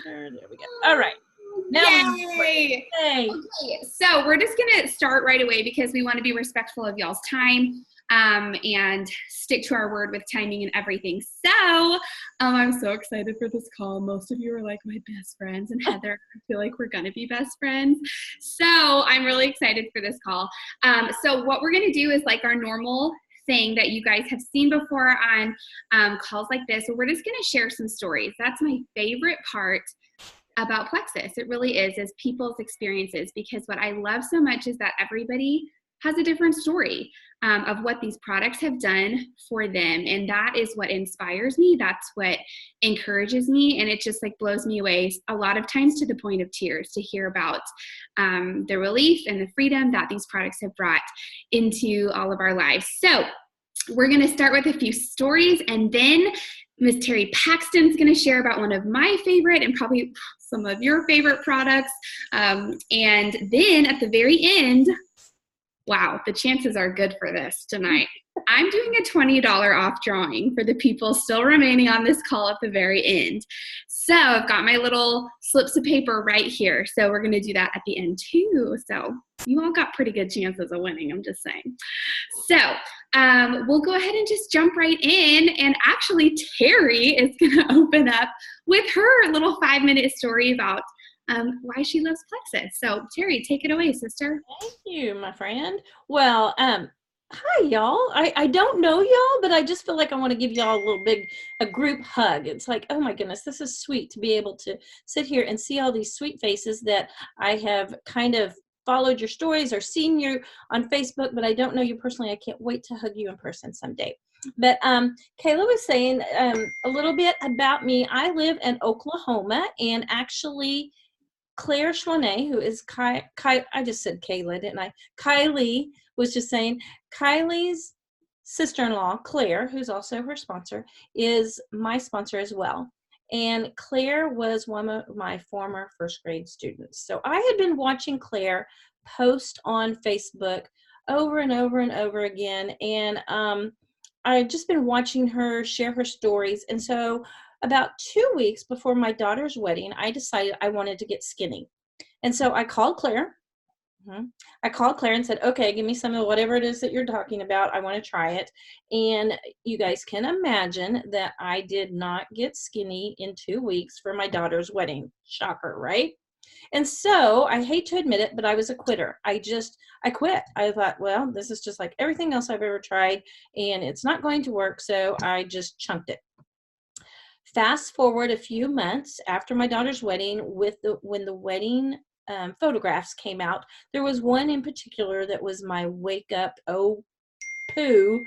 There we go. All right. Now Yay! Okay, so we're just gonna start right away because we want to be respectful of y'all's time and stick to our word with timing and everything. So I'm so excited for this call. Most of you are like my best friends, and Heather, I feel like we're gonna be best friends. So I'm really excited for this call. So what we're gonna do is like our normal thing that you guys have seen before on calls like this. So we're just gonna share some stories. That's my favorite part about Plexus. It really is people's experiences, because what I love so much is that everybody has a different story of what these products have done for them. And that is what inspires me. That's what encourages me. And it just like blows me away a lot of times to the point of tears to hear about the relief and the freedom that these products have brought into all of our lives. So we're going to start with a few stories, and then Ms. Terry Paxton's going to share about one of my favorite and probably some of your favorite products. And then at the very end, wow, the chances are good for this tonight. I'm doing a $20 off drawing for the people still remaining on this call at the very end. So I've got my little slips of paper right here. So we're going to do that at the end too. So you all got pretty good chances of winning, I'm just saying. So we'll go ahead and just jump right in. And actually, Terry is going to open up with her little 5-minute story about why she loves Plexus. So Terry, take it away, sister. Thank you, my friend. Well, hi, y'all. I don't know y'all, but I just feel like I want to give y'all a group hug. It's like, oh my goodness, this is sweet to be able to sit here and see all these sweet faces that I have kind of followed your stories or seen you on Facebook, but I don't know you personally. I can't wait to hug you in person someday. But Kayla was saying a little bit about me. I live in Oklahoma, and actually Claire Schwanet, who is I just said Kayla, didn't I? Kylie was just saying, Kylie's sister-in-law, Claire, who's also her sponsor, is my sponsor as well. And Claire was one of my former first grade students. So I had been watching Claire post on Facebook over and over and over again. And I've just been watching her share her stories. And so about 2 weeks before my daughter's wedding, I decided I wanted to get skinny. And so I called Claire. I called Claire and said, okay, give me some of whatever it is that you're talking about. I want to try it. And you guys can imagine that I did not get skinny in 2 weeks for my daughter's wedding. Shocker, right? And so I hate to admit it, but I was a quitter. I quit. I thought, well, this is just like everything else I've ever tried, and it's not going to work. So I just chunked it. Fast forward a few months after my daughter's wedding, when the wedding photographs came out, there was one in particular that was my wake up, oh poo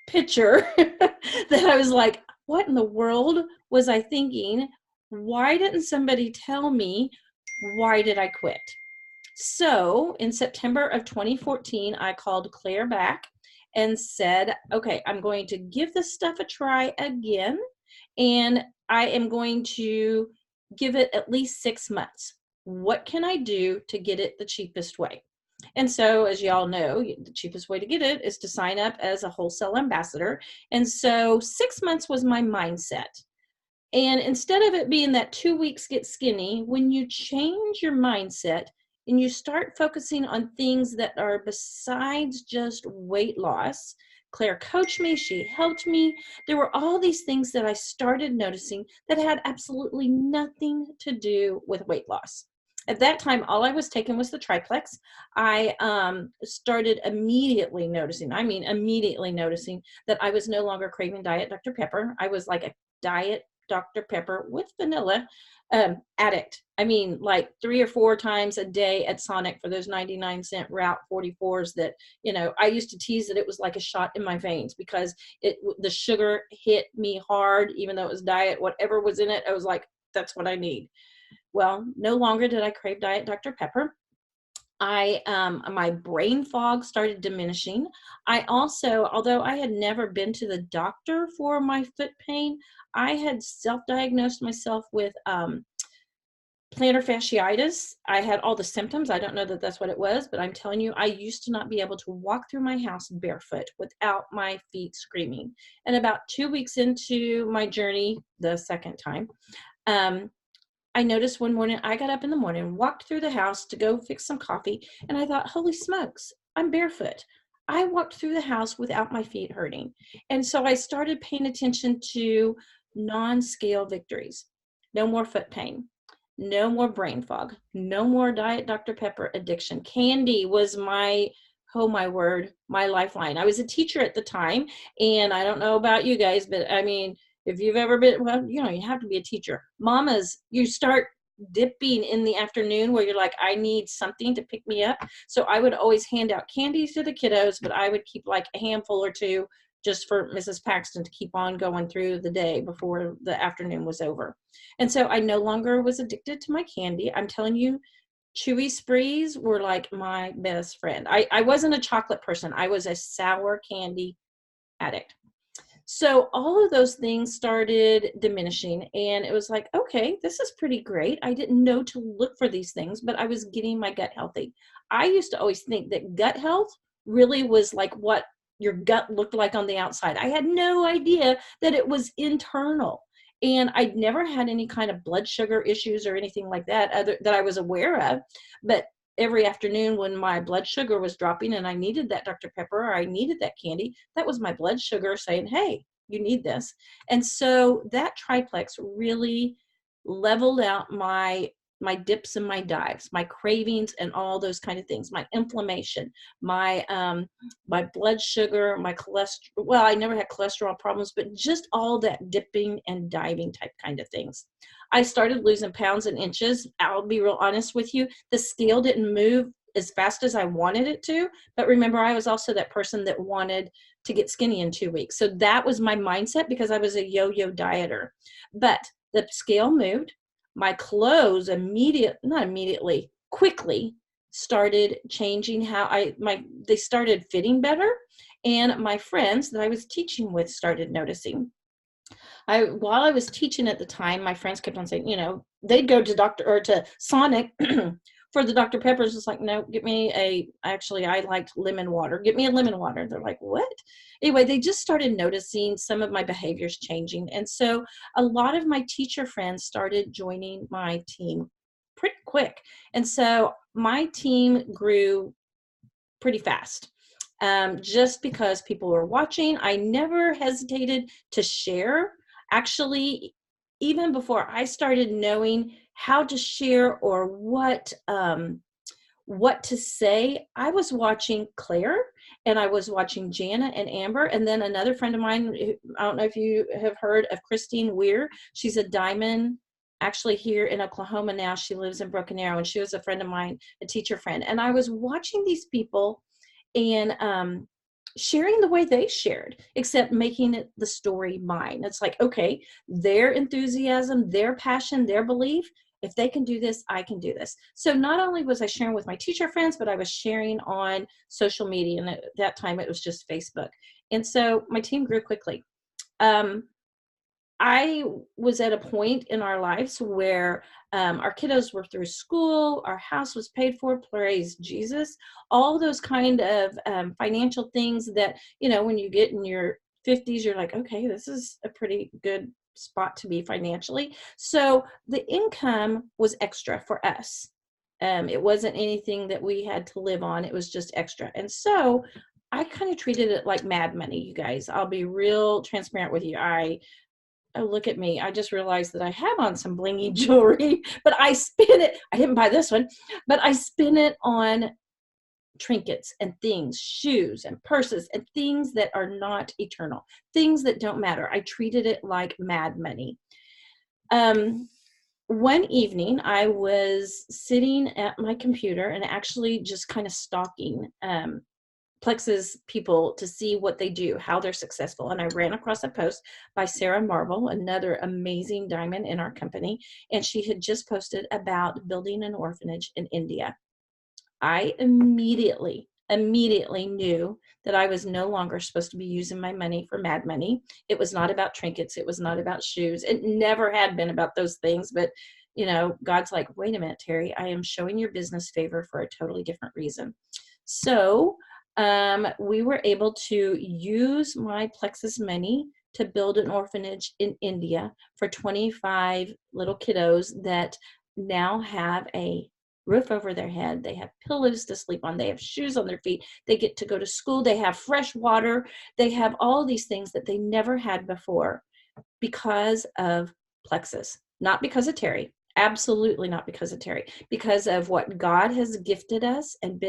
picture that I was like, what in the world was I thinking? Why didn't somebody tell me? Why did I quit? So in September of 2014, I called Claire back and said, okay, I'm going to give this stuff a try again. And I am going to give it at least 6 months. What can I do to get it the cheapest way? And so, as y'all know, the cheapest way to get it is to sign up as a wholesale ambassador. And so 6 months was my mindset. And instead of it being that 2 weeks get skinny, when you change your mindset and you start focusing on things that are besides just weight loss, Claire coached me, she helped me. There were all these things that I started noticing that had absolutely nothing to do with weight loss. At that time, all I was taking was the triplex. I started immediately noticing that I was no longer craving Diet Dr. Pepper. I was like a Diet Dr. Pepper with vanilla addict. I mean, like 3 or 4 times a day at Sonic for those 99-cent Route 44s that, I used to tease that it was like a shot in my veins because the sugar hit me hard, even though it was diet, whatever was in it, I was like, that's what I need. Well, no longer did I crave Diet Dr. Pepper. My brain fog started diminishing. I also, although I had never been to the doctor for my foot pain, I had self-diagnosed myself with plantar fasciitis. I had all the symptoms. I don't know that that's what it was, but I'm telling you, I used to not be able to walk through my house barefoot without my feet screaming. And about 2 weeks into my journey, the second time, I noticed one morning, I got up in the morning, walked through the house to go fix some coffee, and I thought, holy smokes, I'm barefoot. I walked through the house without my feet hurting. And so I started paying attention to non-scale victories. No more foot pain, no more brain fog, no more Diet Dr. Pepper addiction. Candy was my, oh my word, my lifeline. I was a teacher at the time, and I don't know about you guys, but I mean, if you've ever been, well, you know, you have to be a teacher. Mamas, you start dipping in the afternoon where you're like, I need something to pick me up. So I would always hand out candies to the kiddos, but I would keep like a handful or two just for Mrs. Paxton to keep on going through the day before the afternoon was over. And so I no longer was addicted to my candy. I'm telling you, chewy sprees were like my best friend. I wasn't a chocolate person. I was a sour candy addict. So all of those things started diminishing, and it was like, okay, this is pretty great. I didn't know to look for these things, but I was getting my gut healthy. I used to always think that gut health really was like what your gut looked like on the outside. I had no idea that it was internal. And I'd never had any kind of blood sugar issues or anything like that other that I was aware of. But every afternoon when my blood sugar was dropping and I needed that Dr. Pepper or I needed that candy, that was my blood sugar saying, hey, you need this. And so that triplex really leveled out my dips and my dives, my cravings and all those kind of things, my inflammation, my blood sugar, my cholesterol. Well, I never had cholesterol problems, but just all that dipping and diving type kind of things. I started losing pounds and inches. I'll be real honest with you. The scale didn't move as fast as I wanted it to. But remember, I was also that person that wanted to get skinny in 2 weeks. So that was my mindset because I was a yo-yo dieter. But the scale moved. My clothes quickly started changing how they started fitting better. And my friends that I was teaching with started noticing. While I was teaching at the time, my friends kept on saying, you know, they'd go to Sonic for the Dr. Peppers. It's like, no, actually, I liked lemon water. Get me a lemon water. They're like, what? Anyway, they just started noticing some of my behaviors changing. And so a lot of my teacher friends started joining my team pretty quick. And so my team grew pretty fast. Just because people were watching, I never hesitated to share. Actually, even before I started knowing how to share or what to say, I was watching Claire and I was watching Jana and Amber, and then another friend of mine, I don't know if you have heard of Christine Weir. She's a diamond actually here in Oklahoma now. She lives in Broken Arrow, and she was a friend of mine, a teacher friend. And I was watching these people and sharing the way they shared, except making it the story mine. It's like, okay, their enthusiasm, their passion, their belief, if they can do this, I can do this. So not only was I sharing with my teacher friends, but I was sharing on social media. And at that time, it was just Facebook. And so my team grew quickly. I was at a point in our lives where our kiddos were through school, our house was paid for, praise Jesus, all those kind of financial things that, you know, when you get in your 50s, you're like, okay, this is a pretty good spot to be financially. So the income was extra for us. It wasn't anything that we had to live on. It was just extra. And so I kind of treated it like mad money, you guys. I'll be real transparent with you. Oh, look at me. I just realized that I have on some blingy jewelry, but I spin it. I didn't buy this one, but I spin it on trinkets and things, shoes and purses and things that are not eternal, things that don't matter. I treated it like mad money. One evening, I was sitting at my computer and actually just kind of stalking Plex's people to see what they do, how they're successful. And I ran across a post by Sarah Marble, another amazing diamond in our company. And she had just posted about building an orphanage in India. I immediately knew that I was no longer supposed to be using my money for mad money. It was not about trinkets. It was not about shoes. It never had been about those things. But, you know, God's like, wait a minute, Terry, I am showing your business favor for a totally different reason. So we were able to use my Plexus money to build an orphanage in India for 25 little kiddos that now have a roof over their head. They have pillows to sleep on. They have shoes on their feet. They get to go to school. They have fresh water. They have all these things that they never had before because of Plexus, not because of Terry. Absolutely not because of Terry, because of what God has gifted us and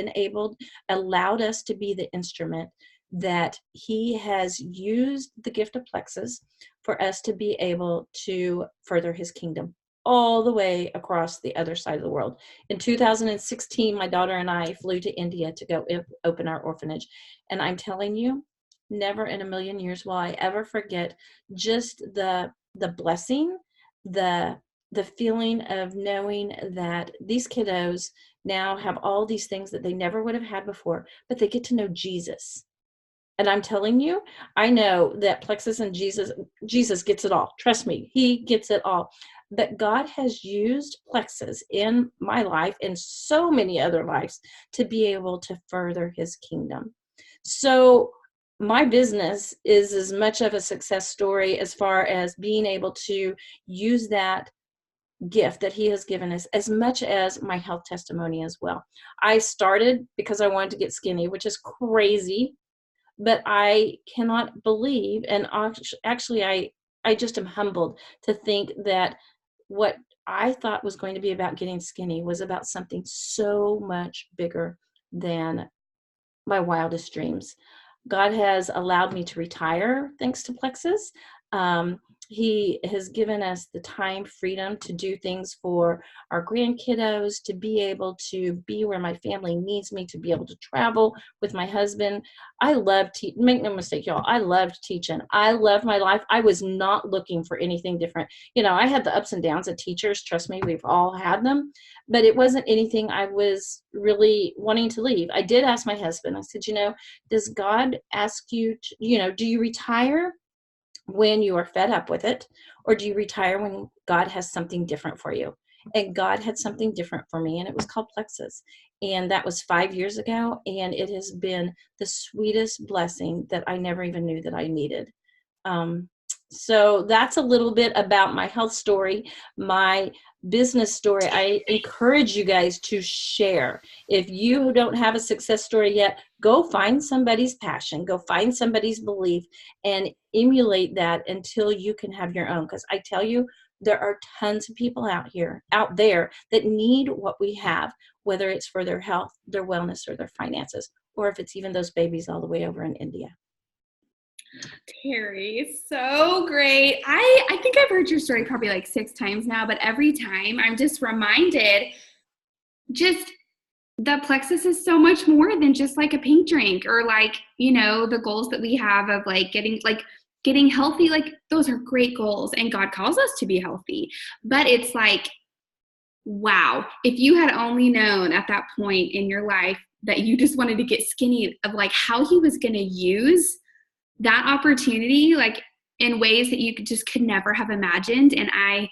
allowed us to be the instrument that he has used the gift of Plexus for us to be able to further his kingdom all the way across the other side of the world. In 2016, my daughter and I flew to India to go open our orphanage. And I'm telling you, never in a million years will I ever forget just the blessing, the feeling of knowing that these kiddos now have all these things that they never would have had before, but they get to know Jesus. And I'm telling you, I know that Plexus and Jesus gets it all. Trust me, he gets it all. But God has used Plexus in my life and so many other lives to be able to further his kingdom. So my business is as much of a success story as far as being able to use that gift that he has given us as much as my health testimony as well. I started because I wanted to get skinny, which is crazy, but I cannot believe, and actually I just am humbled to think that what I thought was going to be about getting skinny was about something so much bigger than my wildest dreams. God has allowed me to retire thanks to Plexus. He has given us the time, freedom to do things for our grandkiddos, to be able to be where my family needs me, to be able to travel with my husband. I love make no mistake, y'all. I loved teaching. I loved my life. I was not looking for anything different. You know, I had the ups and downs of teachers. Trust me, we've all had them. But it wasn't anything I was really wanting to leave. I did ask my husband. I said, does God ask you to, do you retire when you are fed up with it, or do you retire when God has something different for you? And God had something different for me, and it was called Plexus. And that was 5 years ago, and it has been the sweetest blessing that I never even knew that I needed. So that's a little bit about my health story, my business story. I encourage you guys to share. If you don't have a success story yet, go find somebody's passion, go find somebody's belief, and emulate that until you can have your own. Because I tell you, there are tons of people out there that need what we have, whether it's for their health, their wellness, or their finances, or if it's even those babies all the way over in India. Terry, so great. I think I've heard your story probably like 6 times now, but every time I'm just reminded just that Plexus is so much more than just like a pink drink or like, the goals that we have of like getting healthy. Like those are great goals and God calls us to be healthy, but it's like, wow, if you had only known at that point in your life that you just wanted to get skinny, of like how he was going to use that opportunity, like in ways that you could never have imagined. And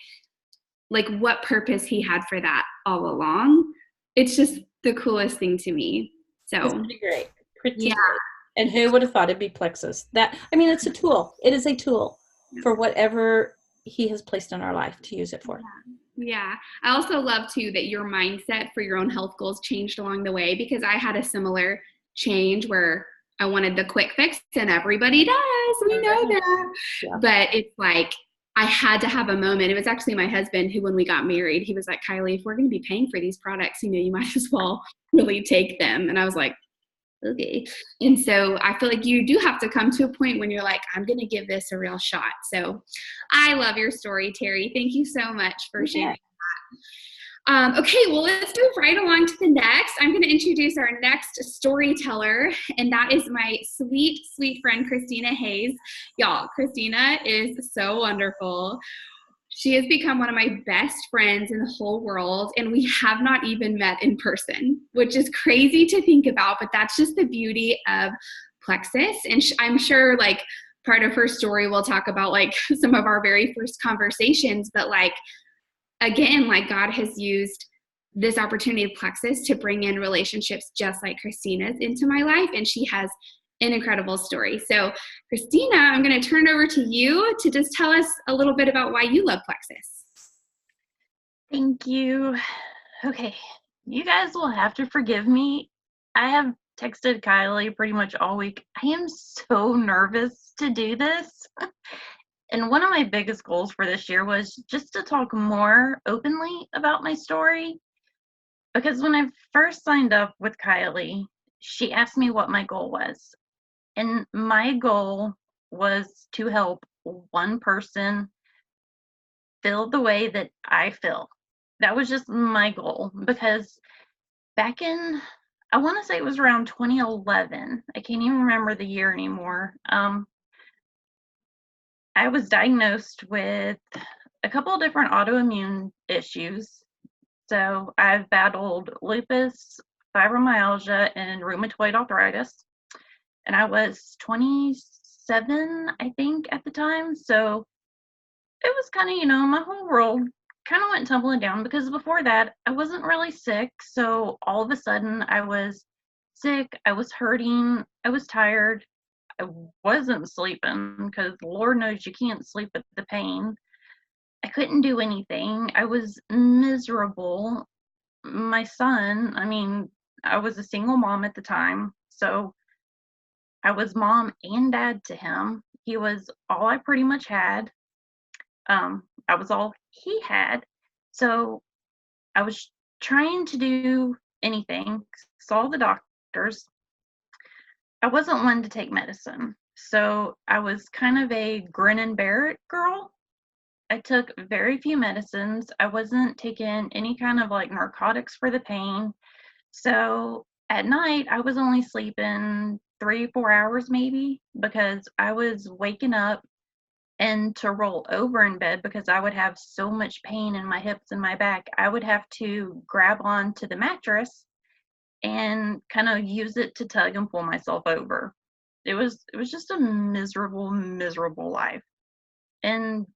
what purpose he had for that all along. It's just the coolest thing to me. So it's pretty great. Great. And who would have thought it'd be Plexus? It's a tool. It is a tool for whatever he has placed in our life to use it for. Yeah. I also love too that your mindset for your own health goals changed along the way, because I had a similar change where I wanted the quick fix, and everybody does. We know that. Yeah. But it's like I had to have a moment. It was actually my husband who, when we got married, he was like, Kylie, if we're going to be paying for these products, you might as well really take them. And I was like, okay. And so I feel like you do have to come to a point when you're like, I'm going to give this a real shot. So I love your story, Terry. Thank you so much for sharing that. Okay, well, let's move right along to the next. I'm going to introduce our next storyteller, and that is my sweet, sweet friend, Christina Hayes. Y'all, Christina is so wonderful. She has become one of my best friends in the whole world, and we have not even met in person, which is crazy to think about, but that's just the beauty of Plexus. And I'm sure, part of her story, we'll talk about, some of our very first conversations, but, again, God has used this opportunity of Plexus to bring in relationships just like Christina's into my life. And she has an incredible story. So, Christina, I'm going to turn it over to you to just tell us a little bit about why you love Plexus. Thank you. Okay, you guys will have to forgive me. I have texted Kylie pretty much all week. I am so nervous to do this. And one of my biggest goals for this year was just to talk more openly about my story. Because when I first signed up with Kylie, she asked me what my goal was. And my goal was to help one person feel the way that I feel. That was just my goal, because back in, I want to say it was around 2011. I can't even remember the year anymore. I was diagnosed with a couple of different autoimmune issues. So I've battled lupus, fibromyalgia, and rheumatoid arthritis. And I was 27, I think, at the time. So it was kind of, my whole world kind of went tumbling down, because before that, I wasn't really sick. So all of a sudden, I was sick, I was hurting, I was tired, I wasn't sleeping, because Lord knows you can't sleep with the pain. I couldn't do anything. I was miserable. My son, I was a single mom at the time. So I was mom and dad to him. He was all I pretty much had. I was all he had. So I was trying to do anything, saw the doctors. I wasn't one to take medicine. So I was kind of a grin and bear it girl. I took very few medicines. I wasn't taking any kind of like narcotics for the pain. So at night, I was only sleeping 3, 4 hours maybe, because I was waking up and to roll over in bed, because I would have so much pain in my hips and my back. I would have to grab onto the mattress and kind of use it to tug and pull myself over. It was just a miserable life. And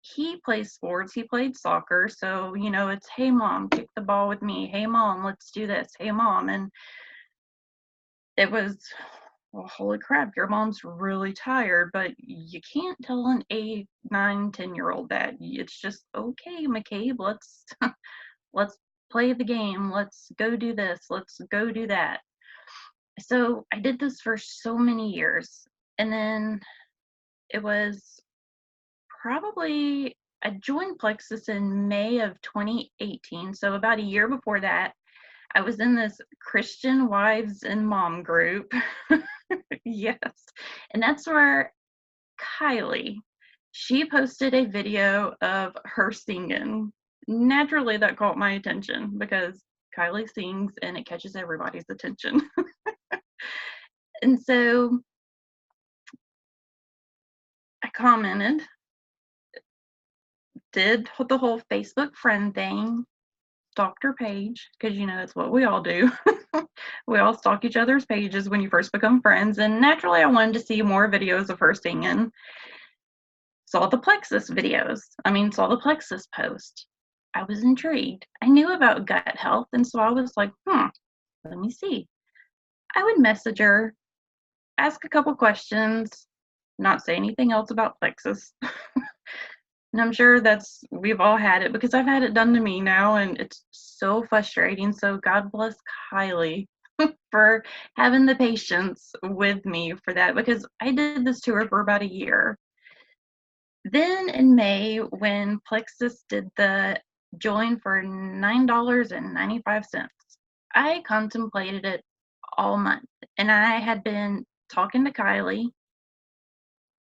he plays sports. He played soccer, so it's, hey mom, kick the ball with me. Hey mom, let's do this. Hey mom. And it was, well, holy crap, your mom's really tired, but you can't tell an 8, 9, 10-year-old that. It's just, okay, McCabe, let's play the game. Let's go do this. Let's go do that. So I did this for so many years. And then it was probably, I joined Plexus in May of 2018. So about a year before that, I was in this Christian wives and mom group. Yes. And that's where Kylie, she posted a video of her singing. Naturally, that caught my attention, because Kylie sings and it catches everybody's attention. And so I commented, did the whole Facebook friend thing, stalked her page, because it's what we all do. We all stalk each other's pages when you first become friends. And naturally, I wanted to see more videos of her singing. Saw the Plexus videos. Saw the Plexus post. I was intrigued. I knew about gut health, and so I was like, let me see. I would message her, ask a couple questions, not say anything else about Plexus. And I'm sure we've all had it, because I've had it done to me now, and it's so frustrating. So God bless Kylie for having the patience with me for that, because I did this to her for about a year. Then in May, when Plexus did the join for $9.95, I contemplated it all month, and I had been talking to Kylie.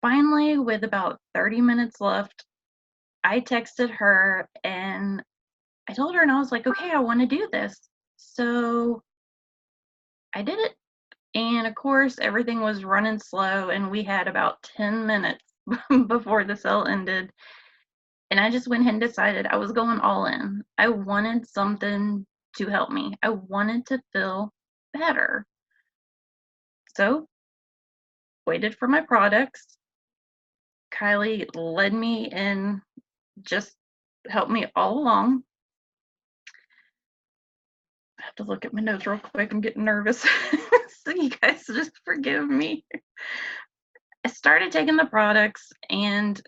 Finally, with about 30 minutes left, I texted her and I told her, and I was like, okay, I want to do this. So I did it. And of course, everything was running slow, and we had about 10 minutes before the sale ended. And I just went ahead and decided I was going all in. I wanted something to help me. I wanted to feel better. So, waited for my products. Kylie led me and just helped me all along. to look at my notes real quick. I'm getting nervous. So you guys just forgive me. I started taking the products, and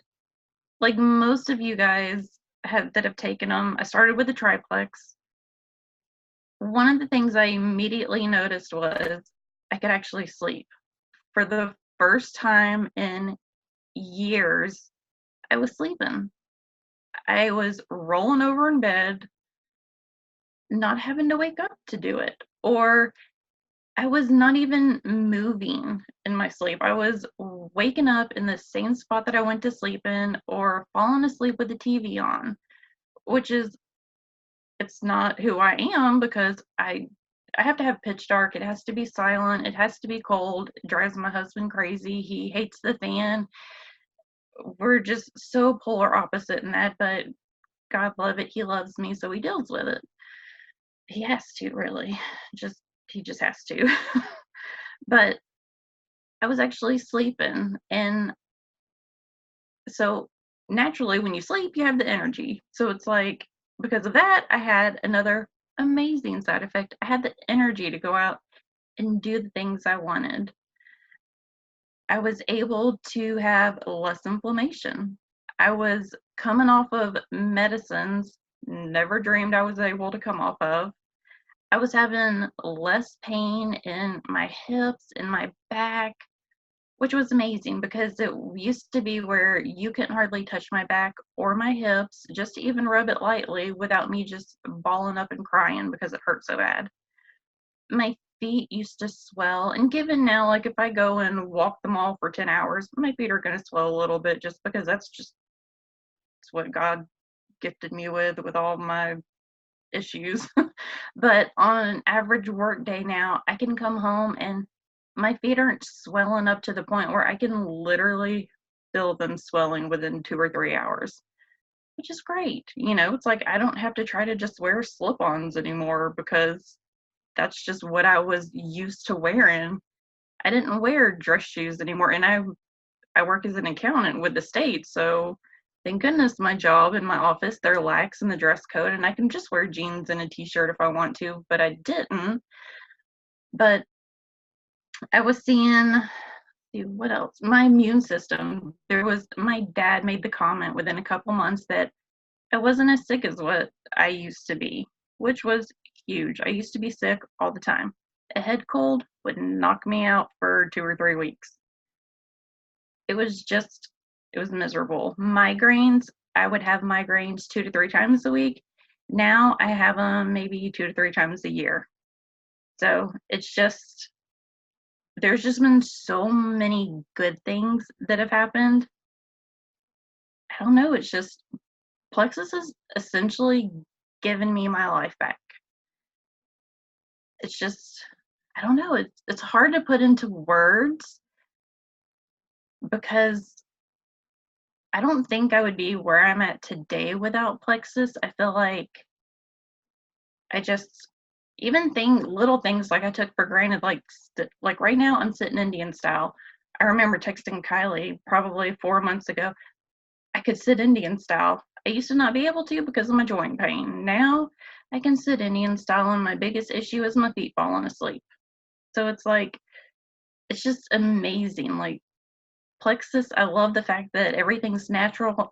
like most of you guys that have taken them, I started with the triplex. One of the things I immediately noticed was I could actually sleep. For the first time in years, I was sleeping. I was rolling over in bed, not having to wake up to do it. Or I was not even moving in my sleep. I was waking up in the same spot that I went to sleep in, or falling asleep with the TV on, which is, it's not who I am, because I have to have pitch dark. It has to be silent. It has to be cold. It drives my husband crazy. He hates the fan. We're just so polar opposite in that, but God love it. He loves me, so he deals with it. He has to, really. He just has to. But I was actually sleeping, and so naturally when you sleep, you have the energy. So it's like, because of that, I had another amazing side effect. I had the energy to go out and do the things I wanted. I was able to have less inflammation. I was coming off of medicines never dreamed I was able to come off of. I was having less pain in my hips and my back, which was amazing, because it used to be where you couldn't hardly touch my back or my hips, just to even rub it lightly, without me just balling up and crying because it hurt so bad. My feet used to swell, and given now, like if I go and walk the mall for 10 hours, my feet are going to swell a little bit, just because it's what God gifted me with all my issues. But on an average work day now, I can come home and my feet aren't swelling up to the point where I can literally feel them swelling within 2 or 3 hours, which is great. It's like I don't have to try to just wear slip-ons anymore, because that's just what I was used to wearing. I didn't wear dress shoes anymore, and I work as an accountant with the state, so thank goodness my job in my office, they're lax in the dress code, and I can just wear jeans and a t-shirt if I want to, but I didn't. But I was seeing, what else? My immune system. My dad made the comment within a couple months that I wasn't as sick as what I used to be, which was huge. I used to be sick all the time. A head cold would knock me out for 2 or 3 weeks. It was miserable. Migraines, I would have migraines 2 to 3 times a week. Now I have them maybe 2 to 3 times a year. So there's just been so many good things that have happened. I don't know, it's just, Plexus has essentially given me my life back. It's just, I don't know, it's hard to put into words, because I don't think I would be where I'm at today without Plexus. I feel like I just, even little things like I took for granted, like right now I'm sitting Indian style. I remember texting Kylie probably 4 months ago, I could sit Indian style. I used to not be able to because of my joint pain. Now I can sit Indian style, and my biggest issue is my feet falling asleep. So it's like, it's just amazing. Like Plexus, I love the fact that everything's natural.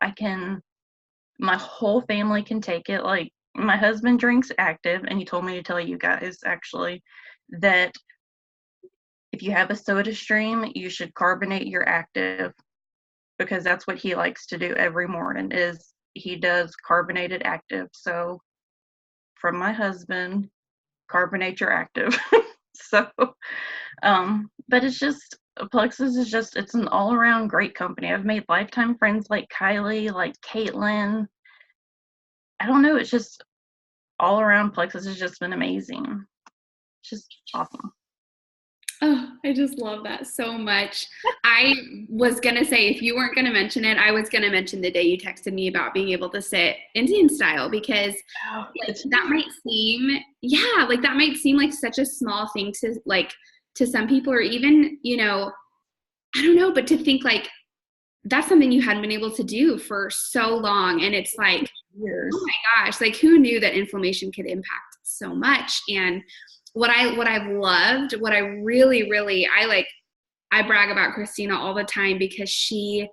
My whole family can take it. Like my husband drinks Active, and he told me to tell you guys actually that if you have a soda stream, you should carbonate your Active, because that's what he likes to do every morning, is he does carbonated Active. So from my husband, carbonate your Active. So but it's just, Plexus is just, it's an all-around great company. I've made lifetime friends like Kylie, like Caitlin. I don't know, it's just all around, Plexus has just been amazing. It's just awesome. Oh, I just love that so much. I was going to say, if you weren't going to mention it, I was going to mention the day you texted me about being able to sit Indian style, because that might seem, that might seem like such a small thing to some people, or even, I don't know, but to think like that's something you hadn't been able to do for so long. And it's like, years. Oh my gosh, like who knew that inflammation could impact so much? And what I've loved, what I really, I brag about Christina all the time because she,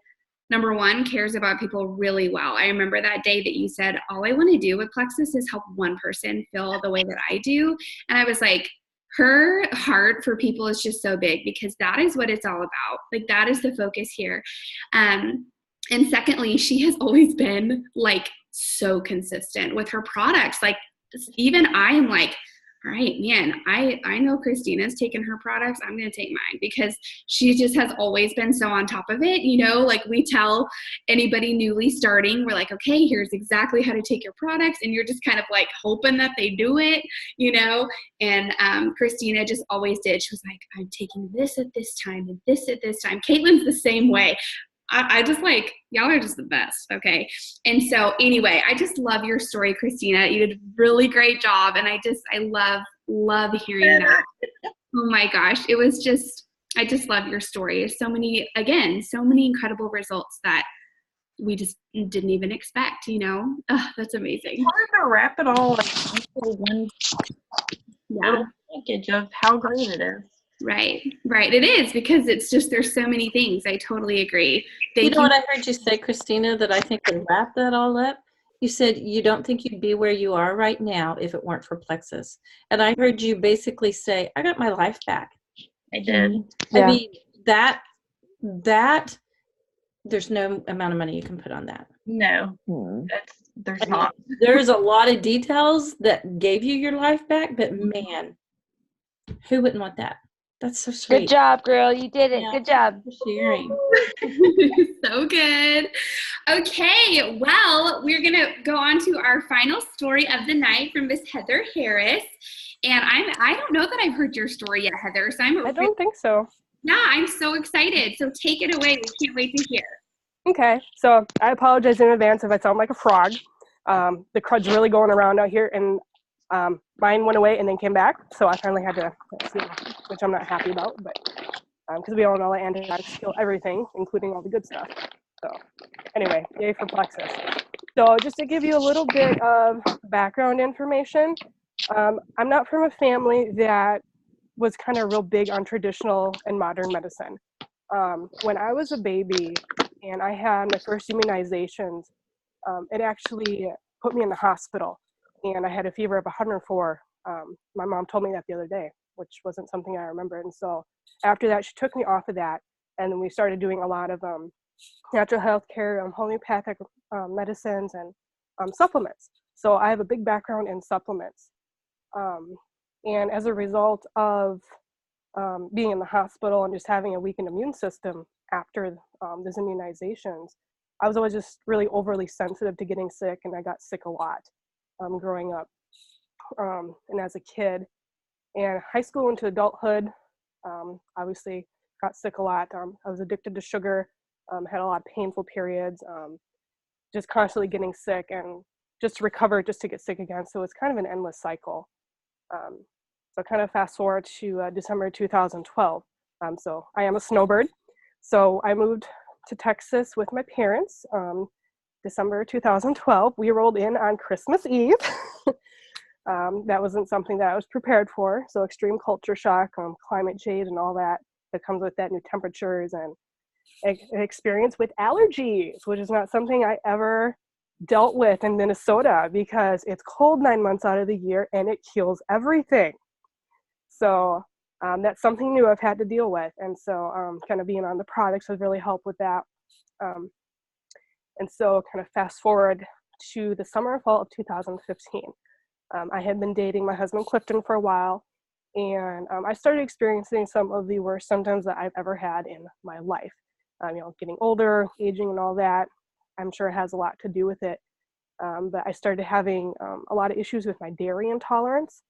number one, cares about people really well. I remember that day that you said, all I want to do with Plexus is help one person feel the way that I do. And I was like, her heart for people is just so big because that is what it's all about. Like that is the focus here. And secondly, she has always been like so consistent with her products. Like even I am like, all right, man, I know Christina's taken her products. I'm going to take mine because she just has always been so on top of it. You know, like we tell anybody newly starting, we're like, okay, here's exactly how to take your products. And you're just kind of like hoping that they do it, you know? And Christina just always did. She was like, I'm taking this at this time and this at this time. Caitlin's the same way. I just like, y'all are just the best. Okay. And so anyway, I just love your story, Christina. You did a really great job. And I love hearing that. Oh my gosh. It was just, I just love your story. So many incredible results that we just didn't even expect, you know? Oh, that's amazing. It's hard to wrap it all into one little package of how great it is. Right. It is because it's just, there's so many things. I totally agree. You know what I heard you say, Christina, that I think would wrap that all up? You said you don't think you'd be where you are right now if it weren't for Plexus. And I heard you basically say, I got my life back. I did. I mean, that there's no amount of money you can put on that. No, there's not. There's a lot of details that gave you your life back, but man, who wouldn't want that? That's so sweet. Good job, girl. You did it. Yeah, good job. for sharing. So good. Okay, well, we're going to go on to our final story of the night from Miss Heather Harris. And I don't know that I've heard your story yet, Heather. So I don't think so. Yeah, I'm so excited. So take it away. We can't wait to hear. Okay, so I apologize in advance if I sound like a frog. The crud's really going around out here, and mine went away and then came back, so I finally had to, which I'm not happy about, but because we all know that antibiotics kill everything, including all the good stuff. So anyway, yay for Plexus. So just to give you a little bit of background information, I'm not from a family that was kind of real big on traditional and modern medicine. When I was a baby and I had my first immunizations, it actually put me in the hospital. And I had a fever of 104. My mom told me that the other day, which wasn't something I remembered. And so after that, she took me off of that. And then we started doing a lot of natural health care, homeopathic medicines, and supplements. So I have a big background in supplements. And as a result of being in the hospital and just having a weakened immune system after these immunizations, I was always just really overly sensitive to getting sick, and I got sick a lot. Growing up and as a kid, and high school into adulthood, obviously got sick a lot. I was addicted to sugar, had a lot of painful periods, just constantly getting sick and just to recover, just to get sick again. So it's kind of an endless cycle. So kind of fast forward to December 2012. So I am a snowbird. So I moved to Texas with my parents. December 2012, we rolled in on Christmas Eve. That wasn't something that I was prepared for. So extreme culture shock, climate change and all that comes with that, new temperatures, and an experience with allergies, which is not something I ever dealt with in Minnesota because it's cold 9 months out of the year and it kills everything. So that's something new I've had to deal with. And so kind of being on the products has really helped with that. And so kind of fast forward to the summer and fall of 2015. I had been dating my husband Clifton for a while, and I started experiencing some of the worst symptoms that I've ever had in my life. Getting older, aging and all that, I'm sure it has a lot to do with it. But I started having a lot of issues with my dairy intolerance.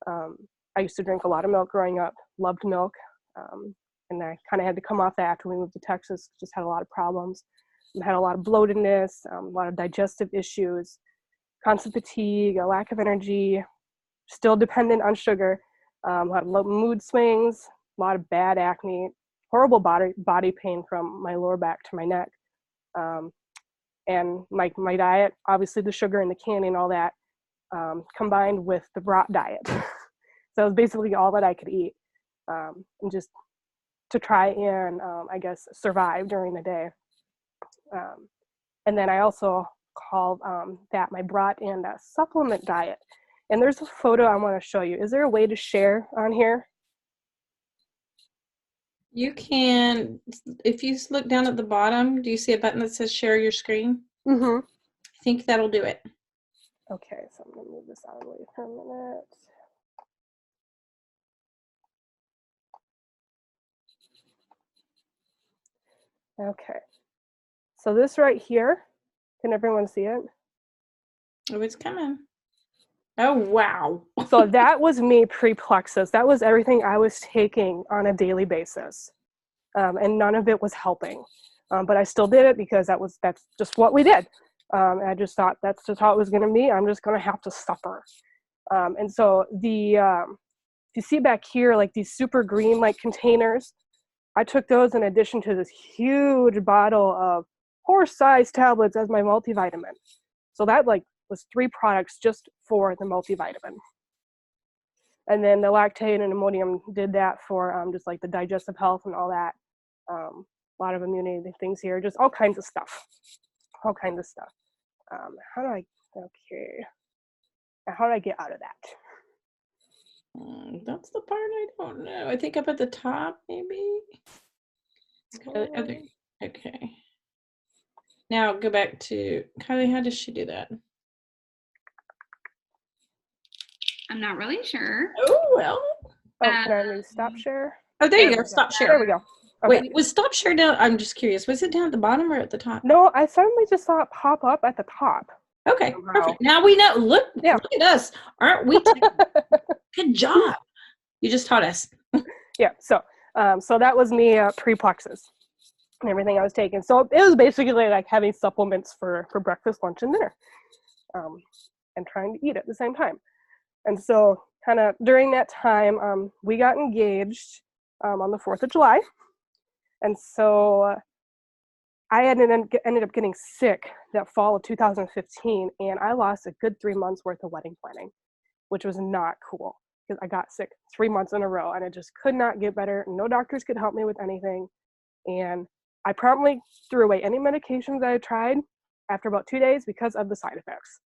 I used to drink a lot of milk growing up, loved milk, and I kind of had to come off that after we moved to Texas, just had a lot of problems. I had a lot of bloatedness, a lot of digestive issues, constant fatigue, a lack of energy, still dependent on sugar, a lot of mood swings, a lot of bad acne, horrible body pain from my lower back to my neck. And my diet, obviously the sugar and the candy and all that, combined with the brat diet. So it was basically all that I could eat, and just to try and, I guess, survive during the day. And then I also called that my brat and supplement diet. And there's a photo I want to show you. Is there a way to share on here? You can, if you look down at the bottom, do you see a button that says share your screen? Mm-hmm. I think that'll do it. Okay, so I'm gonna move this out of the way for a minute. Okay, so this right here, can everyone see it? Oh, it's coming. Oh, wow. So that was me pre-Plexus. That was everything I was taking on a daily basis. And none of it was helping. But I still did it because that's just what we did. And I just thought that's just how it was gonna be. I'm just gonna have to suffer. And so if you see back here, like these super green like containers, I took those in addition to this huge bottle of horse-sized tablets as my multivitamin. So that like was 3 products just for the multivitamin. And then the lactate and ammonium did that for just like the digestive health and all that. A lot of immunity things here, just all kinds of stuff. How do I, okay. How do I get out of that? That's the part I don't know. I think up at the top, maybe. Okay. Now go back to Kylie. How does she do that? I'm not really sure. Oh, well. Oh, can I maybe stop share? Oh, there you go. Stop share. There we go. Okay. Wait, was stop share down? I'm just curious. Was it down at the bottom or at the top? No, I suddenly just saw it pop up at the top. Okay, perfect. Now we know. Look at us. Aren't we? Good job. You just taught us. Yeah. So that was me pre-Plexus and everything I was taking. So it was basically like having supplements for breakfast, lunch, and dinner, and trying to eat at the same time. And so kind of during that time, we got engaged on the 4th of July. And so I ended up getting sick that fall of 2015, and I lost a good 3 months worth of wedding planning, which was not cool because I got sick 3 months in a row and it just could not get better. No doctors could help me with anything. And I promptly threw away any medications I had tried after about 2 days because of the side effects.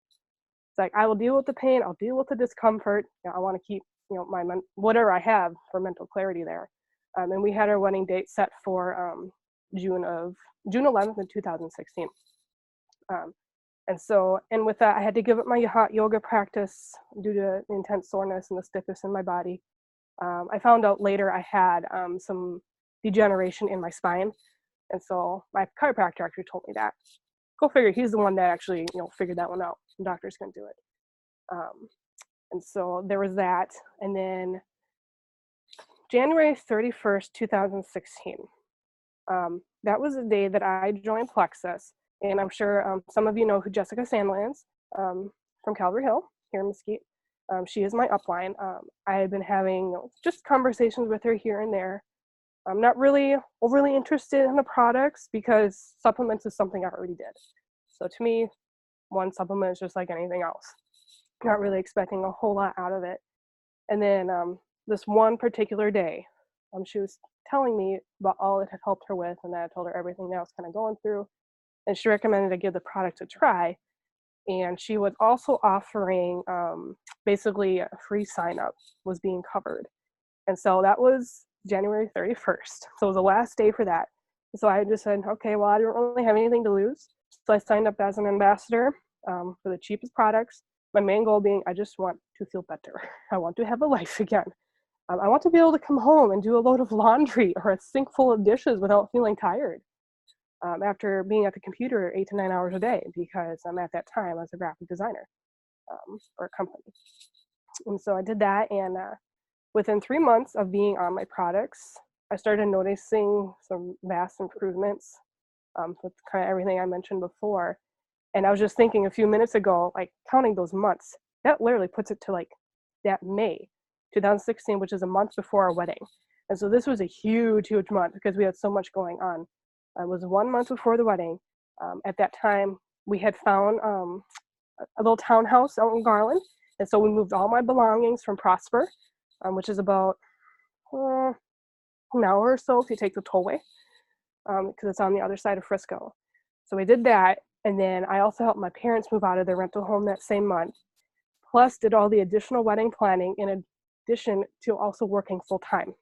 It's like, I will deal with the pain, I'll deal with the discomfort. I want to keep, my whatever I have for mental clarity there. And we had our wedding date set for June 11th in 2016. And with that, I had to give up my hot yoga practice due to the intense soreness and the stiffness in my body. I found out later I had some degeneration in my spine. And so my chiropractor actually told me that. Go figure, he's the one that actually, figured that one out. The doctors couldn't do it. And so there was that. And then January 31st, 2016. That was the day that I joined Plexus. And I'm sure some of you know who Jessica Sandland is from Calvary Hill here in Mesquite. She is my upline. I had been having just conversations with her here and there. I'm not really overly interested in the products because supplements is something I already did. So to me, one supplement is just like anything else. Not really expecting a whole lot out of it. And then this one particular day, she was telling me about all it had helped her with, and that I told her everything that I was kind of going through. And she recommended I give the product a try. And she was also offering basically a free sign up was being covered. And so that was January 31st. So it was the last day for that. So I just said, okay, well, I don't really have anything to lose. So I signed up as an ambassador for the cheapest products. My main goal being, I just want to feel better. I want to have a life again. I want to be able to come home and do a load of laundry or a sink full of dishes without feeling tired after being at the computer 8 to 9 hours a day, because I'm at that time as a graphic designer for a company. And so I did that, and within 3 months of being on my products, I started noticing some vast improvements with kind of everything I mentioned before. And I was just thinking a few minutes ago, like counting those months, that literally puts it to like that May 2016, which is a month before our wedding. And so this was a huge, huge month because we had so much going on. It was 1 month before the wedding. At that time, we had found a little townhouse out in Garland. And so we moved all my belongings from Prosper, which is about an hour or so if you take the tollway, because it's on the other side of Frisco. So we did that. And then I also helped my parents move out of their rental home that same month, plus did all the additional wedding planning in addition to also working full time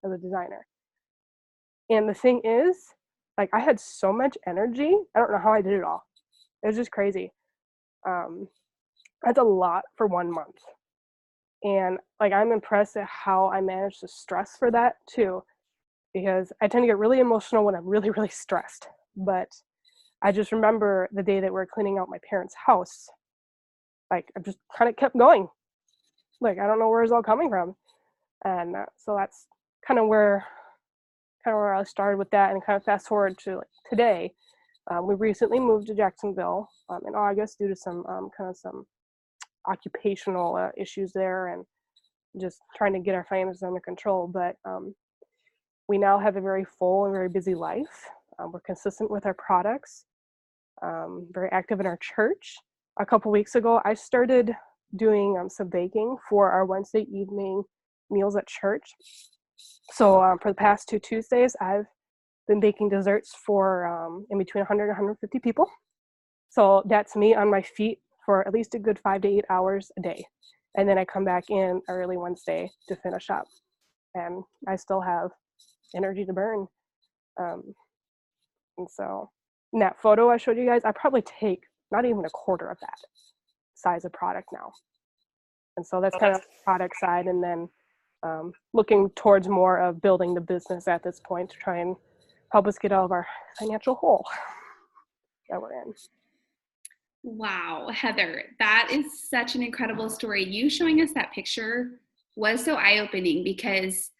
as a designer. And the thing is, like, I had so much energy. I don't know how I did it all. It was just crazy. That's a lot for 1 month. And like, I'm impressed at how I managed to stress for that too, because I tend to get really emotional when I'm really, really stressed. But I just remember the day that we were cleaning out my parents' house, like, I just kind of kept going. Like, I don't know where it's all coming from. And so that's kind of where I started with that. And kind of fast forward to like today, we recently moved to Jacksonville in August due to some some occupational issues there, and just trying to get our finances under control. But we now have a very full and very busy life. We're consistent with our products, very active in our church. A couple weeks ago, I started doing some baking for our Wednesday evening meals at church. So for the past 2 Tuesdays, I've been baking desserts for in between 100 and 150 people. So that's me on my feet for at least a good 5 to 8 hours a day. And then I come back in early Wednesday to finish up. And I still have energy to burn. And so in that photo I showed you guys, I probably take not even a quarter of that size of product now. And so that's kind of the product side. And then looking towards more of building the business at this point to try and help us get out of our financial hole that we're in. Wow, Heather, that is such an incredible story. You showing us that picture was so eye-opening, because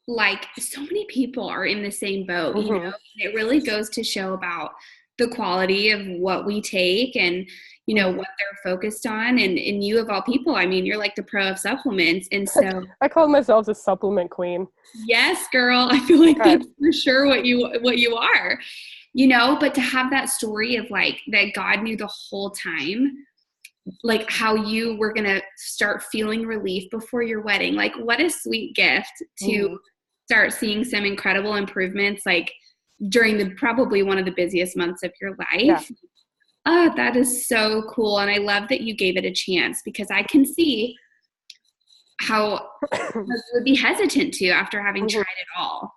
like, so many people are in the same boat, you know. It really goes to show about the quality of what we take and, you know, what they're focused on. And you of all people, I mean, you're like the pro of supplements. And so I call myself a supplement queen. Yes, girl. I feel like that's for sure what you are, you know. But to have that story of like that God knew the whole time, like how you were going to start feeling relief before your wedding. Like, what a sweet gift to start seeing some incredible improvements, like during the probably one of the busiest months of your life. Yeah. Oh, that is so cool. And I love that you gave it a chance, because I can see how you would be hesitant to after having tried it all,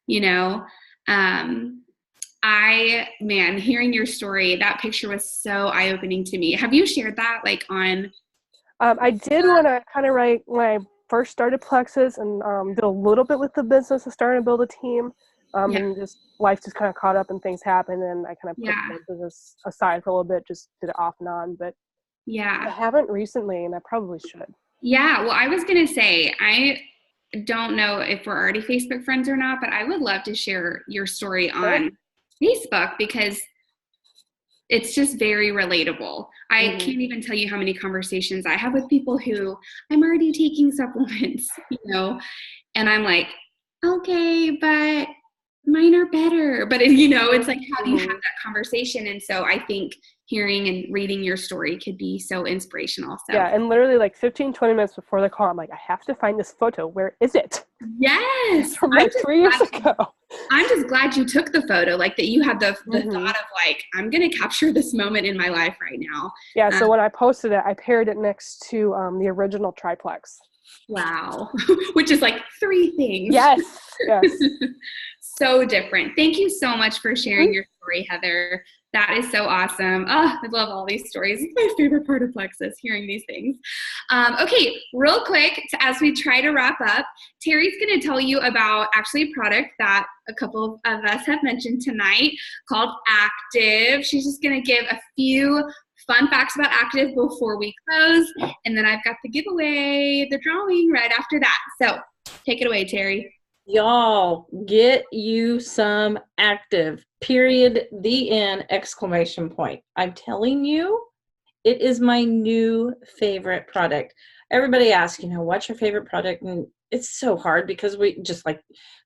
you know. Hearing your story, that picture was so eye-opening to me. Have you shared that like on? I did when I kind of when I first started Plexus, and did a little bit with the business and starting to build a team. And just life just kind of caught up and things happened, and I kind of put the business aside for a little bit, just did it off and on. But I haven't recently, and I probably should. Yeah, well, I was gonna say, I don't know if we're already Facebook friends or not, but I would love to share your story on Facebook, because it's just very relatable. I can't even tell you how many conversations I have with people who, I'm already taking supplements, you know, and I'm like, okay, but mine are better. But you know, it's like, how do you have that conversation? And so I think hearing and reading your story could be so inspirational. So yeah, and literally like 15, 20 minutes before the call, I'm like, I have to find this photo. Where is it? Yes. It's from like 3 years ago. I'm just glad you took the photo, like that you had the thought of like, I'm going to capture this moment in my life right now. Yeah, so when I posted it, I paired it next to the original triplex. Wow. Which is like 3 things. Yes. So different. Thank you so much for sharing your story, Heather. That is so awesome. Oh, I love all these stories. It's my favorite part of Plexus, hearing these things. Okay, real quick, as we try to wrap up, Terry's going to tell you about actually a product that a couple of us have mentioned tonight called Active. She's just going to give a few fun facts about Active before we close, and then I've got the giveaway, the drawing right after that. So take it away, Terry. Y'all, get you some Active, period, the end, exclamation point. I'm telling you, it is my new favorite product. Everybody asks, you know, what's your favorite product? And it's so hard, because we, just like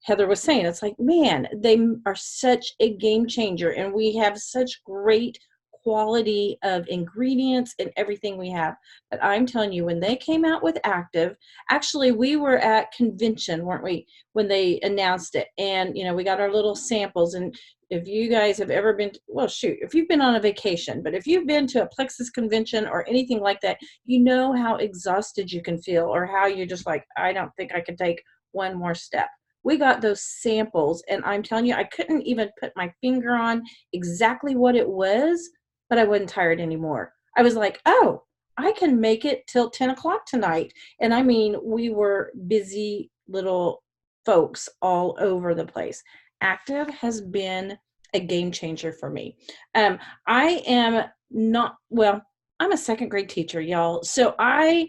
Heather was saying, it's like, man, they are such a game changer, and we have such great quality of ingredients and everything we have. But I'm telling you, when they came out with Active, actually we were at convention, weren't we, when they announced it? And, you know, we got our little samples. And if you guys have ever been, well, shoot, if you've been on a vacation, but if you've been to a Plexus convention or anything like that, you know how exhausted you can feel, or how you're just like, I don't think I can take one more step. We got those samples, and I'm telling you, I couldn't even put my finger on exactly what it was, but I wasn't tired anymore. I was like, oh, I can make it till 10 o'clock tonight. And I mean, we were busy little folks all over the place. Active has been a game changer for me. I am not, well, I'm a second grade teacher, y'all. So I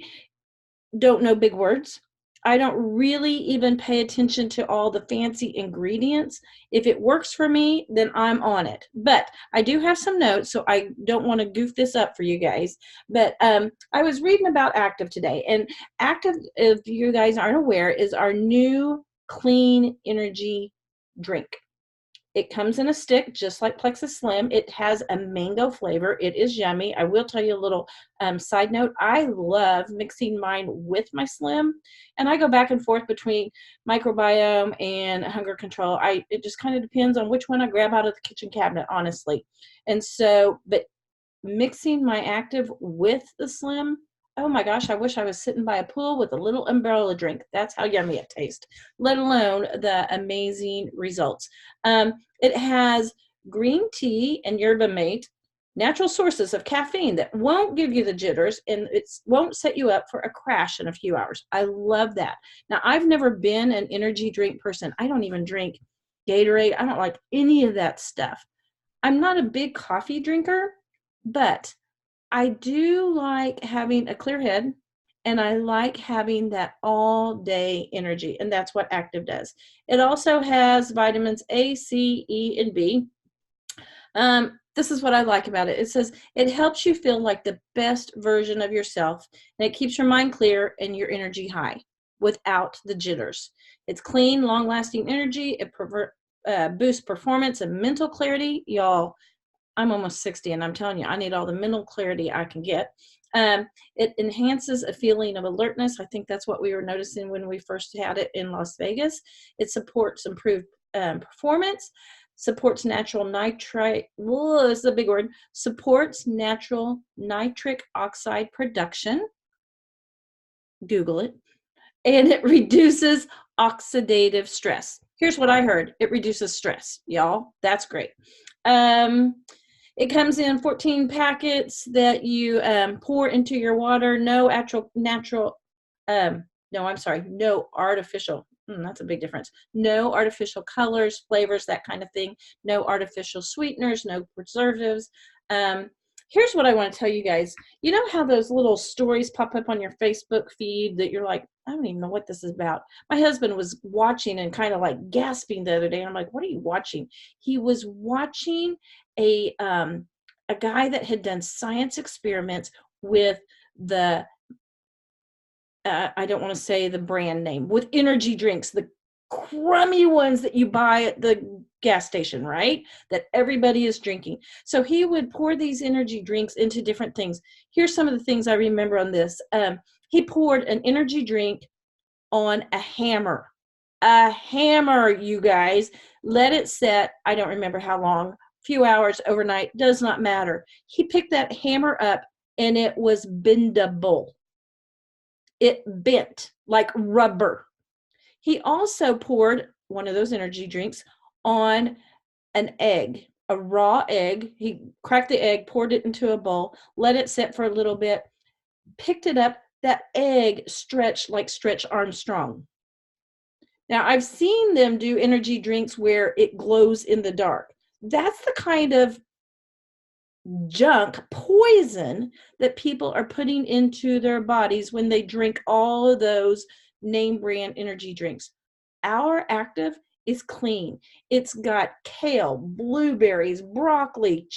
don't know big words. I don't really even pay attention to all the fancy ingredients. If it works for me, then I'm on it. But I do have some notes, so I don't want to goof this up for you guys. But I was reading about Active today, and Active, if you guys aren't aware, is our new clean energy drink. It comes in a stick, just like Plexus Slim. It has a mango flavor. It is yummy. I will tell you a little side note. I love mixing mine with my Slim, and I go back and forth between microbiome and hunger control. It just kind of depends on which one I grab out of the kitchen cabinet, honestly. And so, but mixing my Active with the Slim, oh my gosh, I wish I was sitting by a pool with a little umbrella drink. That's how yummy it tastes, let alone the amazing results. It has green tea and yerba mate, natural sources of caffeine that won't give you the jitters, and it won't set you up for a crash in a few hours. I love that. Now, I've never been an energy drink person. I don't even drink Gatorade. I don't like any of that stuff. I'm not a big coffee drinker, but I do like having a clear head, and I like having that all day energy, and that's what Active does. It also has vitamins A, C, E, and B. This is what I like about it. It says it helps you feel like the best version of yourself, and it keeps your mind clear and your energy high without the jitters. It's clean, long-lasting energy. It boosts performance and mental clarity. Y'all, I'm almost 60, and I'm telling you, I need all the mental clarity I can get. It enhances a feeling of alertness. I think that's what we were noticing when we first had it in Las Vegas. It supports improved performance, supports natural nitrite, this is a big word, supports natural nitric oxide production. Google it. And it reduces oxidative stress. Here's what I heard. It reduces stress, y'all. That's great. It comes in 14 packets that you pour into your water. No artificial. That's a big difference. No artificial colors, flavors, that kind of thing. No artificial sweeteners, no preservatives. Here's what I want to tell you guys. You know how those little stories pop up on your Facebook feed that you're like, I don't even know what this is about. My husband was watching and kind of like gasping the other day. And I'm like, what are you watching? He was watching a guy that had done science experiments with the, I don't want to say the brand name, with energy drinks, the crummy ones that you buy at the gas station, right? That everybody is drinking. So he would pour these energy drinks into different things. Here's some of the things I remember on this. He poured an energy drink on a hammer. A hammer, you guys. Let it set, I don't remember how long, few hours, overnight, does not matter. He picked that hammer up, and it was bendable. It bent like rubber. He also poured one of those energy drinks on an egg, a raw egg. He cracked the egg, poured it into a bowl, let it sit for a little bit, picked it up. That egg stretched like Stretch Armstrong. Now, I've seen them do energy drinks where it glows in the dark. That's the kind of junk, poison that people are putting into their bodies when they drink all of those name brand energy drinks. Our Active is clean. It's got kale, blueberries, broccoli,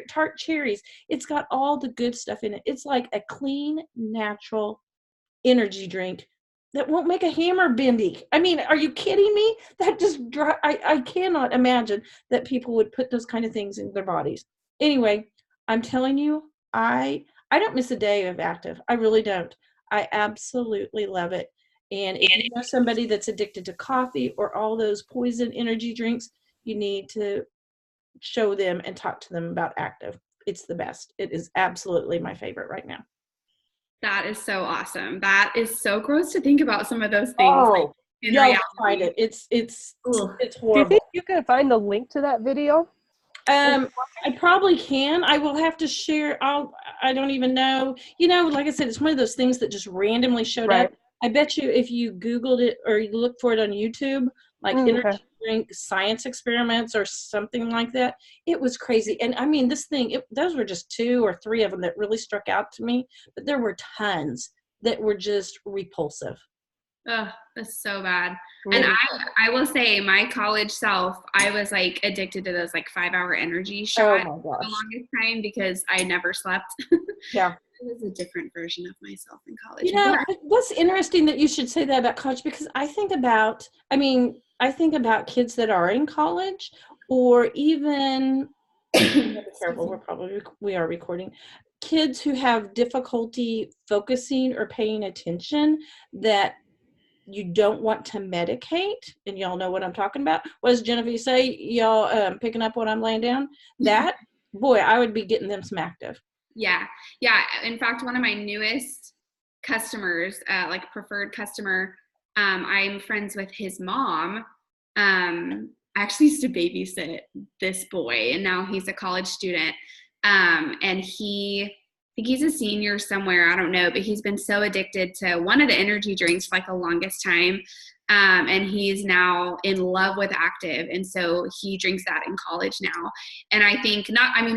tart cherries. It's got all the good stuff in it. It's like a clean, natural energy drink that won't make a hammer bendy. I mean, are you kidding me? That just, I cannot imagine that people would put those kind of things in their bodies. Anyway, I'm telling you, I don't miss a day of active. I really don't. I absolutely love it. And if you know somebody that's addicted to coffee or all those poison energy drinks, you need to show them and talk to them about active. It's the best. It is absolutely my favorite right now. That is so awesome. That is so gross to think about some of those things. Oh, in y'all reality. find it. It's Ugh. Do you horrible. think you can find the link to that video? I probably can. I will have to share. I don't even know. Like I said, it's one of those things that just randomly showed Right. up. I bet you if you Googled it or you look for it on YouTube, like energy drink science experiments or something like that, it was crazy. And I mean, this thing, those were just 2 or 3 of them that really struck out to me, but there were tons that were just repulsive. Ugh, that's so bad. Yeah. And I will say, my college self, I was like addicted to those like 5-hour energy shots Oh my for the gosh. longest time because I never slept. Yeah. It was a different version of myself in college. But That's interesting that you should say that about college, because I think about kids that are in college, or even, be careful, we are recording, kids who have difficulty focusing or paying attention that you don't want to medicate, and y'all know what I'm talking about. What does Genevieve say? Y'all picking up what I'm laying down? That, boy, I would be getting them some active. Yeah. In fact, one of my newest customers, like preferred customer, I'm friends with his mom. I actually used to babysit this boy, and now he's a college student. And I think he's a senior somewhere, I don't know, but he's been so addicted to one of the energy drinks for like the longest time. And he's now in love with active. And so he drinks that in college now. And I think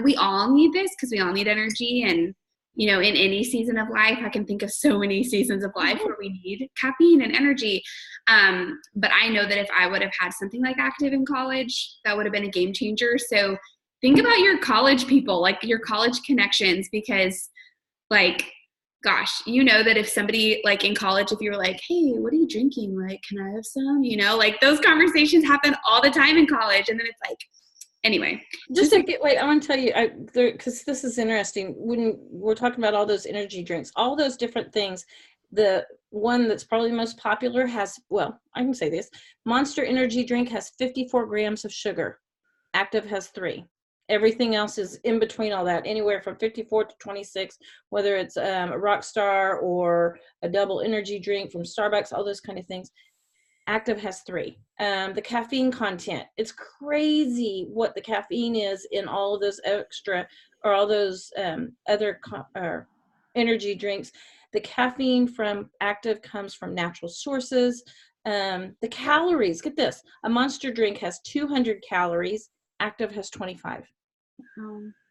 we all need this because we all need energy. And, in any season of life, I can think of so many seasons of life where we need caffeine and energy. But I know that if I would have had something like active in college, that would have been a game changer. So think about your college people, like your college connections, because like, gosh, that if somebody like in college, if you were like, hey, what are you drinking? Like, can I have some? Like those conversations happen all the time in college. And then it's like, anyway. Wait, I want to tell you, because this is interesting. When we're talking about all those energy drinks, all those different things, the one that's probably most popular has, well, I can say this, Monster Energy drink has 54 grams of sugar. Active has 3. Everything else is in between all that, anywhere from 54 to 26, whether it's a Rockstar or a double energy drink from Starbucks, all those kind of things. Active has 3. The caffeine content, it's crazy what the caffeine is in all of those extra or all those other energy drinks. The caffeine from Active comes from natural sources. The calories, get this, a Monster drink has 200 calories, Active has 25.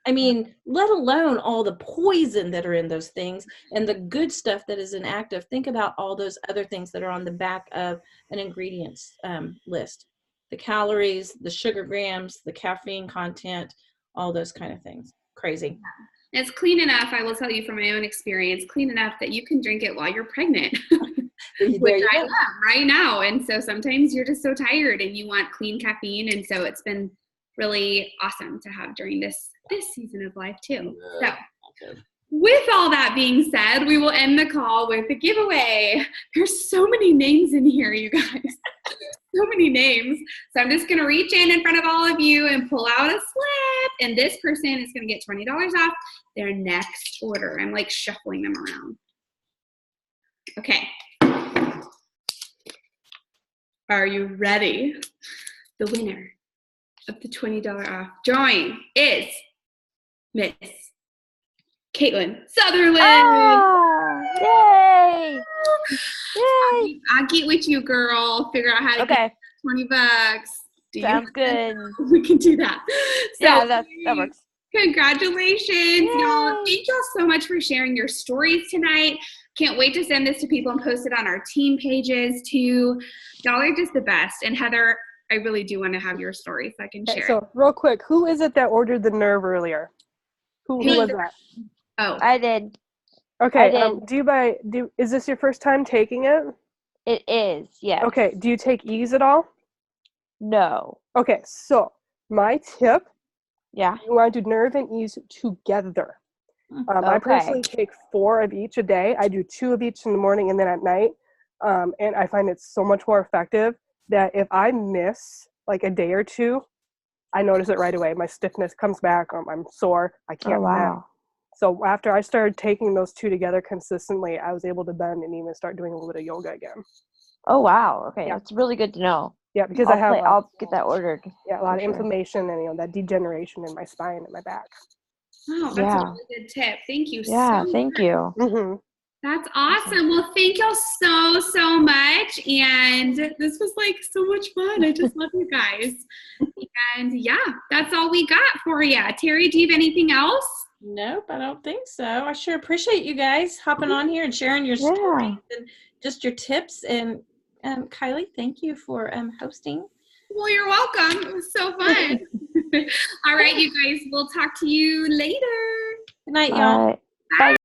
I mean, let alone all the poison that are in those things and the good stuff that is in Active. Think about all those other things that are on the back of an ingredients list. The calories, the sugar grams, the caffeine content, all those kind of things. Crazy. It's clean enough, I will tell you from my own experience, clean enough that you can drink it while you're pregnant, which I am right now. And so sometimes you're just so tired and you want clean caffeine. And so it's been really awesome to have during this season of life too. So with all that being said, we will end the call with a giveaway. There's so many names in here, you guys. So many names. So I'm just going to reach in front of all of you and pull out a slip. And this person is going to get $20 off their next order. I'm like shuffling them around. Okay. Are you ready? The winner of the $20 off drawing is Miss Caitlin Sutherland. Yay! Yay! I'll get with you, girl. Figure out how to get $20. Sounds good. We can do that. So, yeah, that works. Congratulations, y'all. Thank y'all so much for sharing your stories tonight. Can't wait to send this to people and post it on our team pages too. Y'all are just the best. And Heather, I really do want to have your story so I can share. So real quick, who is it that ordered the Nerve earlier? Who was that? Oh, I did. Okay. Is this your first time taking it? It is, yes. Okay. Do you take Ease at all? No. Okay. So my tip Yeah. You want to do nerve and ease together. I personally take 4 of each a day. I do 2 of each in the morning and then at night. And I find it's so much more effective that if I miss like a day or 2, I notice it right away. My stiffness comes back. I'm sore. I can't bend. So after I started taking those 2 together consistently, I was able to bend and even start doing a little bit of yoga again. Oh, wow. Okay. Yeah. That's really good to know. Yeah, because I'll get that ordered. Yeah, a lot of inflammation and that degeneration in my spine and my back. Oh, that's a really good tip. Thank you so much. Thank you. Mm-hmm. That's awesome. Well, thank y'all so much. And this was like so much fun. I just love you guys. And yeah, that's all we got for you. Terry, do you have anything else? Nope, I don't think so. I sure appreciate you guys hopping on here and sharing your stories and just your tips. And Kylie, thank you for hosting. Well, you're welcome. It was so fun. All right, you guys, we'll talk to you later. Good night, y'all. Bye.